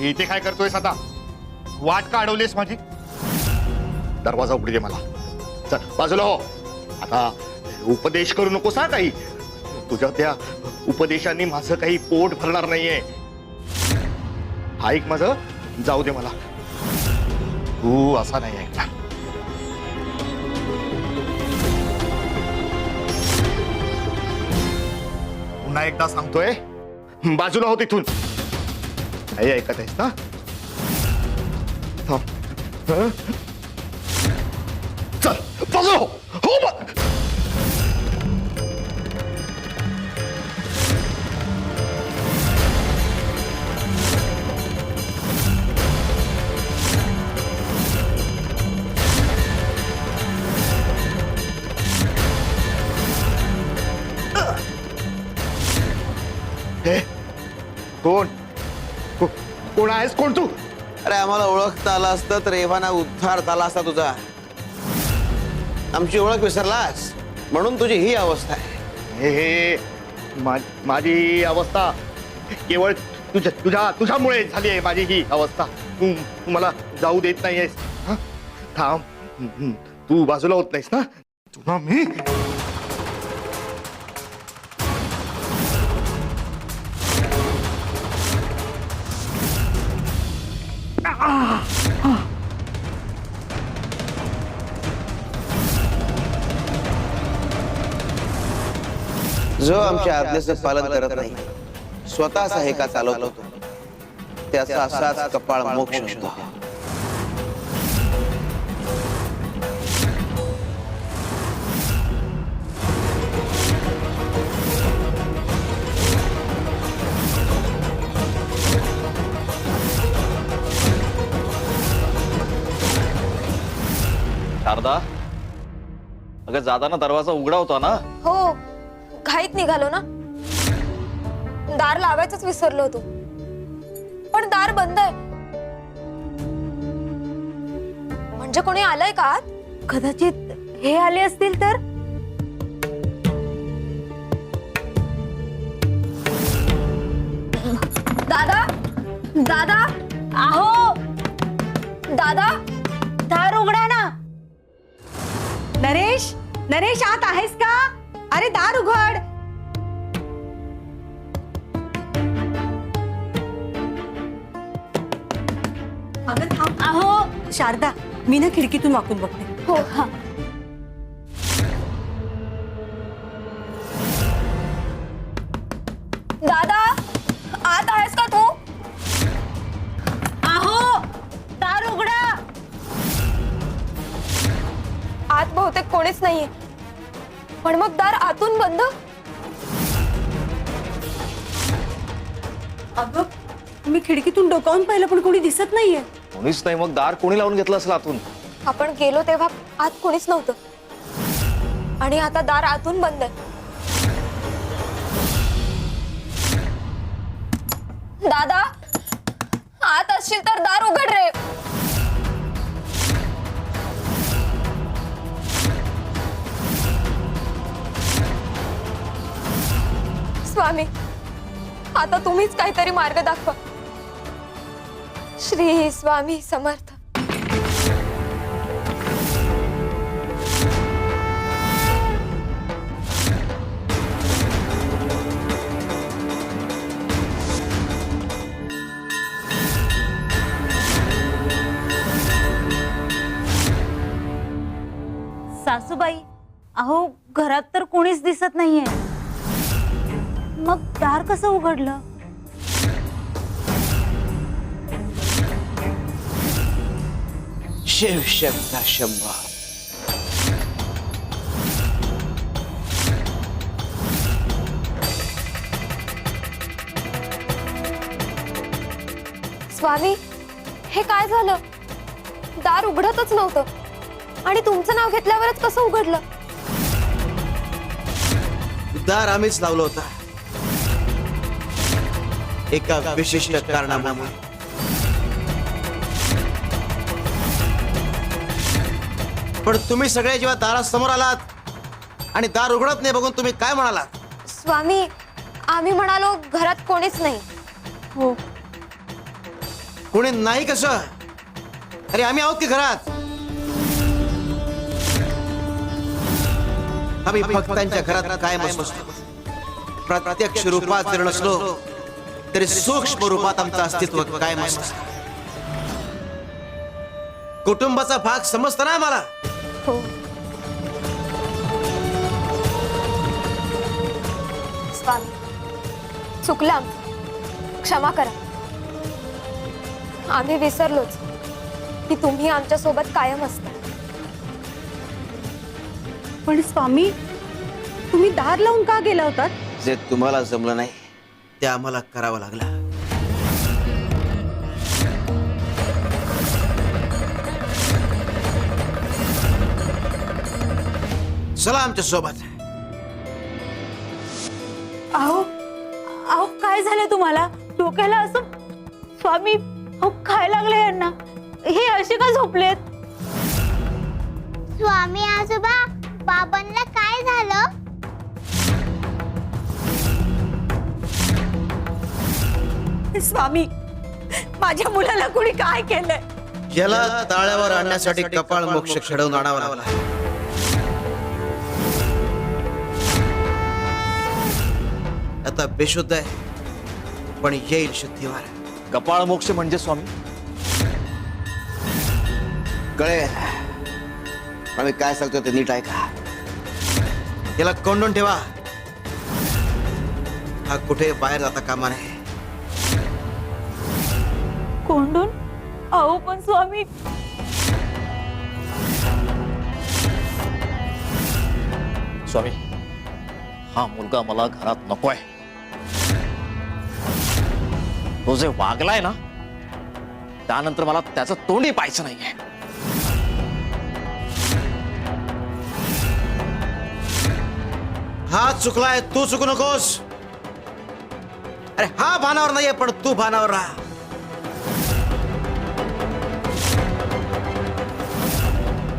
इथे काय करतोयस आता? वाट का अडवलीस माझी? दरवाजा उघडी दे मला. चल बाजूला हो. आता उपदेश करू नकोस हा काही. तुझ्या त्या उपदेशांनी माझं काही पोट भरणार नाहीये. ऐक माझं, जाऊ दे मला. तू असा नाही ऐकणार. पुन्हा एकदा सांगतोय, बाजूला हो तिथून. नाही ऐकत आहेस ना? हं? चल बाजूला हो. हो बघ. कोण कोण आहेस? कोण तू? अरे आम्हाला ओळखता आलं असतं तर एव्हाना उद्धार झाला असता तुझा. आमची ओळख विसरलास म्हणून तुझी ही अवस्था आहे. हे माझी अवस्था केवळ तुझ्यामुळे झाली आहे. माझी ही अवस्था. तू मला जाऊ देत नाहीयेस. थांब. तू बाजूला होत नाहीस ना? तुला मी जो आमच्या आज्ञेचं पालन करत नाही, स्वतःचा हे का चालवतो, त्याचा असाच कपाळ मोक्ष असतो. शारदा, अगं जाताना दरवाजा उघडा होता ना? हो, घाईत निघालो ना. दार लावायचंच विसरलो होतो, पण दार बंद आहे. म्हणजे कोणी आलंय का आत? कदाचित हे आले असतील तर. दादा, दादा, आहो दादा, दार उघडा ना. नरेश, नरेश आत आहेस का? अरे दार उघड. अगं थांब. अहो शारदा, मी ना खिडकीतून वाकून बघते. हो हा. दादा, आत आहेस का तू? अहो दार उघडा. आत बहुतेक कोणीच नाहीये, पण मग दार आतून बंद. अगं मी खिडकीतून डोकावून पाहिलं पण कोणी दिसत नाहीये. कोणीच नाही. मग दार कोणी लावून घेतलं असेल आतून? आपण गेलो तेव्हा आत कोणीच नव्हतं, आणि आता दार आतून बंद आहे. दादा, आत असशील तर दार उघड रे. स्वामी, आता तुम्हीच काहीतरी मार्ग दाखवा. श्री स्वामी समर्थ. सासूबाई, अहो घरात तर कोणीच दिसत नाहीये. मग दार कसं उघडलं? शिव शब्दा शंभा. स्वामी, हे काय झालं? दार उघडतच नव्हतं, आणि तुमचं नाव घेतल्यावरच कसं उघडलं? दार आम्हीच लावलं होतं, एका विशिष्ट कारणामुळे. पण तुम्ही सगळे जेव्हा दारासमोर आलात आणि दार उघडत नाही बघून तुम्ही काय म्हणालात? स्वामी, आम्ही म्हणालो घरात कोणीच नाही. हो, पुणे नाही कसं? अरे आम्ही आहोत की घरात? आम्ही भक्तांच्या घरात कायम असतो. प्रत्यक्ष रूपात जर नसलो तरी सूक्ष्म रूपात आमचं अस्तित्व कायम असतं. कुटुंबाचा भाग समजता ना मला. हो. स्वामी, चुकलं आमचं. क्षमा करा. आम्ही विसरलोच की तुम्ही आमच्या सोबत कायम असता. पण स्वामी, तुम्ही दार लावून का गेला होतात? जे तुम्हाला जमलं नाही ते आम्हाला करावं लागलं. चला आमच्या सोबत. अहो अहो काय झालं तुम्हाला? डोक्याला असं स्वामी, अहो काय लागलं यांना? हे असे का झोपलेत? स्वामी आजोबा, बाबांना काय झालं? स्वामी, माझ्या मुलाला कोणी काय केलंय? याला ताळ्यावर आणण्यासाठी कपाळ मोक्ष घडवून आणावा लागला. आता बेशुद्ध आहे पण येईल शुद्धीवर. कपाळ मोक्ष म्हणजे स्वामी? कळेल. आम्ही काय सांगतो ते नीट ऐका. याला कोंडून ठेवा. हा कुठे बाहेर जाता कामा नये. कोंडून? अहो पण स्वामी, स्वामी, हा मुलगा मला घरात नकोय. तो जे वागलाय ना, त्यानंतर मला त्याचं तोंडही पाहायचं नाहीये. हा चुकलाय, तू चुकू नकोस. अरे हा भानावर नाहीये पण तू भानावर राहा.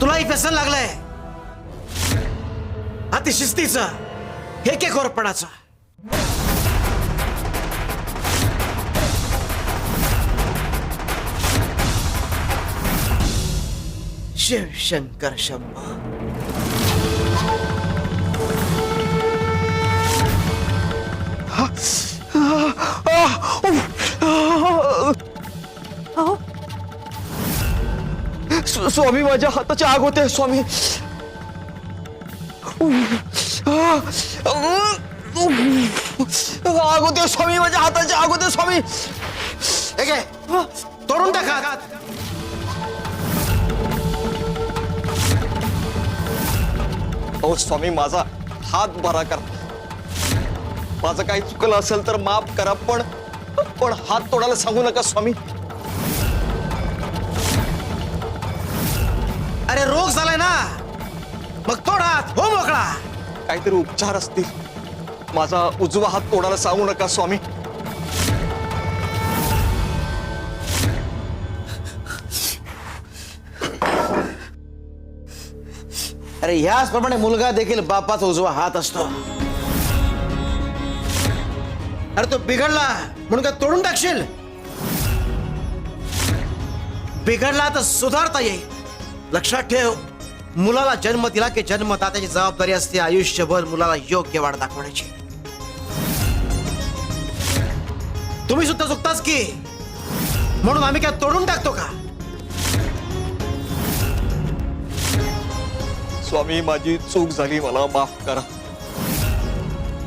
तुलाही व्यसन लागलंय अतिशिस्तीचं, हेकेखोरपणाचं. शिव शंकर शंभो. अहो स्वामी, माझ्या हाताची आग होते स्वामी. आग होते स्वामी, माझ्या हाताची आग होते स्वामी. हे घे, तोडून टाका. अहो स्वामी, माझा हात बरा करा. माझं काही चुकलं असेल तर माफ करा, पण हात तोडायला सांगू नका स्वामी. अरे रोग झालाय ना, मग तोड हात, हो मोकळा. काहीतरी उपचार असतील. माझा उजवा हात तोडायला सांगू नका स्वामी. अरे ह्याचप्रमाणे मुलगा देखील बापाचा उजवा हात असतो. अरे तो बिघडला म्हणून काय तोडून टाकशील? बिघडला तर सुधारता येईल. लक्षात ठेव, मुलाला जन्म दिला की जन्मदात्याची जबाबदारी असते आयुष्यभर मुलाला योग्य वाढ दाखवण्याची. तुम्ही सुद्धा चुकताच की, म्हणून आम्ही काय तोडून टाकतो का? स्वामी, माझी चूक झाली, मला माफ करा.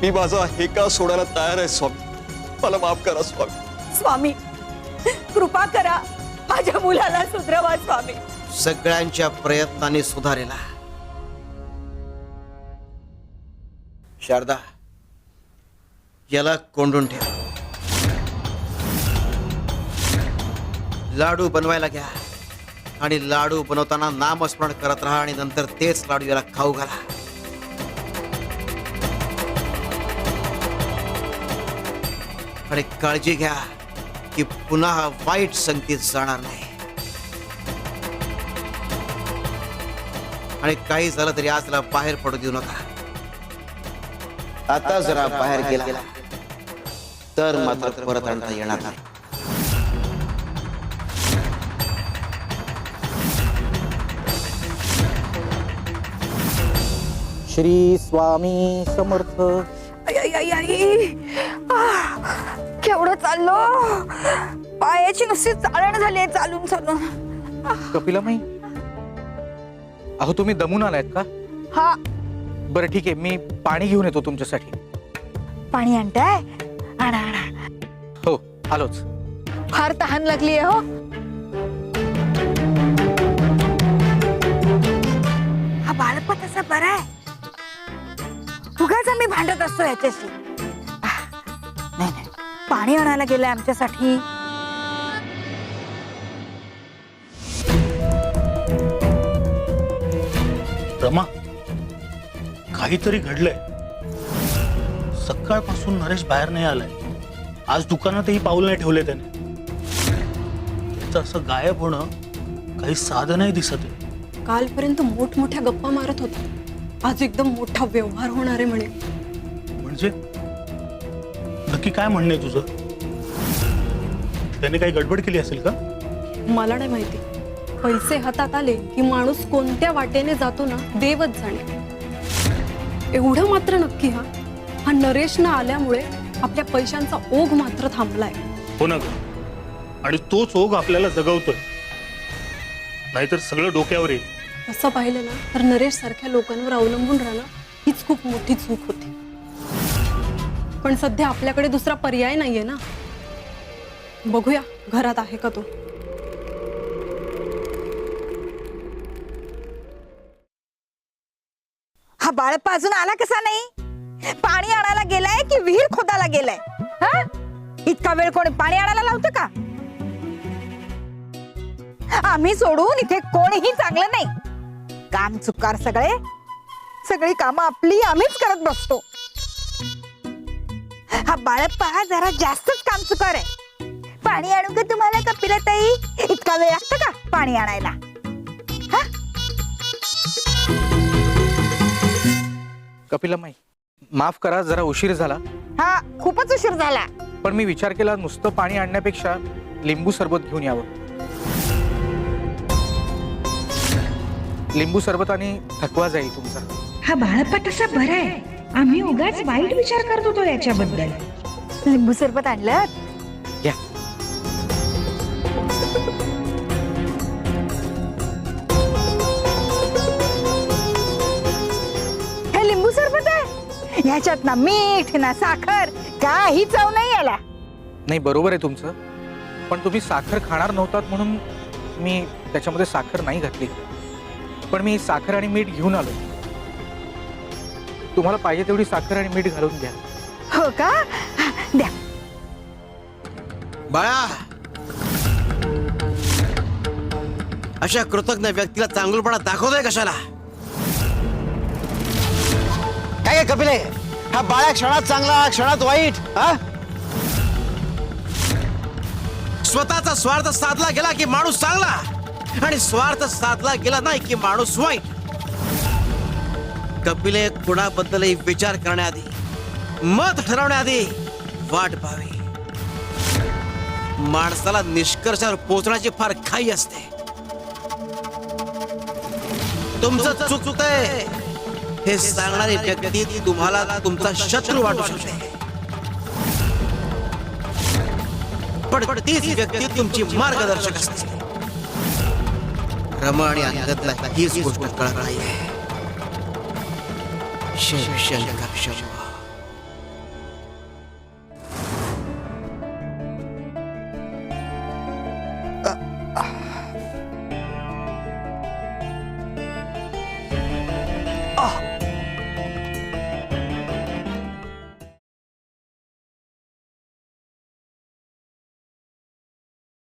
मी माझा हेका सोडायला तयार आहे स्वामी. मला माफ करा स्वामी. स्वामी, कृपा करा, माझ्या मुलाला सुधरवा स्वामी. सगळ्यांच्या प्रयत्नाने सुधारेला. शारदा, याला कोंडून ठेव. लाडू बनवायला घ्या आणि लाडू बनवताना नामस्मरण करत राहा आणि नंतर तेच लाडू याला खाऊ घाला. आणि काळजी घ्या की पुन्हा हा वाईट संगतीत जाणार नाही. आणि काही झालं तरी आज त्याला बाहेर पडू देऊ नका. आता जरा बाहेर गेला तर मात्र परत आणता येणार नाही. श्री स्वामी समर्थ. केवढं चाललो, पायाची नुसती चाळण झाली चालून चालून. कपिलामाई, अहो तुम्ही दमून आलायत का? हा, बरं ठीक आहे, मी पाणी घेऊन येतो तुमच्यासाठी. पाणी आणताय? आणा आणा. हो आलोच. फार तहान लागली आहे हो. हा बाळपा तसा बरा आहे, उगाच आम्ही भांडत असतो याच्याशी. नाही नाही, पाणी आणायला गेलाय आमच्यासाठी. रमा, काहीतरी घडलंय. सकाळपासून नरेश बाहेर नाही आलाय. आज दुकानातही पाऊल नाही ठेवले त्याने. त्याचं असं गायब होणं काही साधं नाही दिसत आहे. कालपर्यंत मोठमोठ्या गप्पा मारत होता, आज एकदम मोठा व्यवहार होणार आहे म्हणे. म्हणजे नक्की काय म्हणणं आहे तुझं? त्याने काही गडबड केली असेल का? मला नाही माहिती. पैसे हातात आले की माणूस कोणत्या वाटेने जातो ना, देवच जाणे. एवढं मात्र नक्की, हा नरेश न आल्यामुळे आपल्या पैशांचा ओघ मात्र थांबलाय. हो ना ग, आणि तोच ओघ आपल्याला जगवतोय, नाहीतर सगळं डोक्यावर येईल. असं पाहिलं ना तर नरेश सारख्या लोकांवर अवलंबून राहणं हीच खूप मोठी चूक होती. पण सध्या आपल्याकडे दुसरा पर्याय नाहीये ना. बघूया घरात आहे का तो. हा बाळप्पा अजून आला कसा नाही? पाणी आणायला गेलाय की विहीर खोदायला गेलाय? हा, इतका वेळ कोणी पाणी आणायला लावतं का? आम्ही सोडून इथे कोणीही चांगलं नाही. काम चुकार सगळे, सगळी कामं आपली आम्हीच करत बसतो. हा बाळप्पा जरा जास्तच काम चुकार आहे. पाणी आणू का तुम्हाला कपिलाताई? इतका वेळ लागतो का पाणी आणायला? हा, कपिलामाई, माफ करा, जरा उशीर झाला. हा खूपच उशीर झाला. पण मी विचार केला, नुसतं पाणी आणण्यापेक्षा लिंबू सरबत घेऊन यावं. लिंबू सरबताने थकवा जाईल तुमचा. हा बाळप्पा तसा बरा आहे, आम्ही उगाच वाईट विचार करत होतो याच्याबद्दल. लिंबू सरबत आणलं? घ्या. हे लिंबू सरबत आहे? ह्याच्यात ना मीठ ना साखर, काही चव नाही याला. नाही, बरोबर आहे तुमचं, पण तुम्ही साखर खाणार नव्हतात म्हणून मी त्याच्यामध्ये साखर नाही घातली. पण मी साखर आणि मीठ घेऊन आलो. तुम्हाला पाहिजे तेवढी साखर आणि मीठ घालून घ्या. हो का? द्या. बाळा, अशा कृतज्ञ व्यक्तीला चांगुलपणा दाखवतोय कशाला? काय कपिले, हा बाळा क्षणात चांगला क्षणात वाईट. हा, स्वतःचा स्वार्थ साधला गेला की माणूस चांगला, आणि स्वार्थ साधला गेला नाही की माणूस वाईट. कपिले कुणाबद्दलही विचार करण्याआधी, मत ठरवण्याआधी वाट पाहावी. माणसाला निष्कर्षावर पोहोचण्याची फार घाई असते. तुमचं चुकतंय हे सांगणारी व्यक्ती तुम्हाला तुमचा शत्रू वाटू शकते, पण तीच व्यक्ती तुमची मार्गदर्शक असते. रमा आणि अंगदला हीच गोष्ट कळत नाहीये. शिव शंकर शंभो.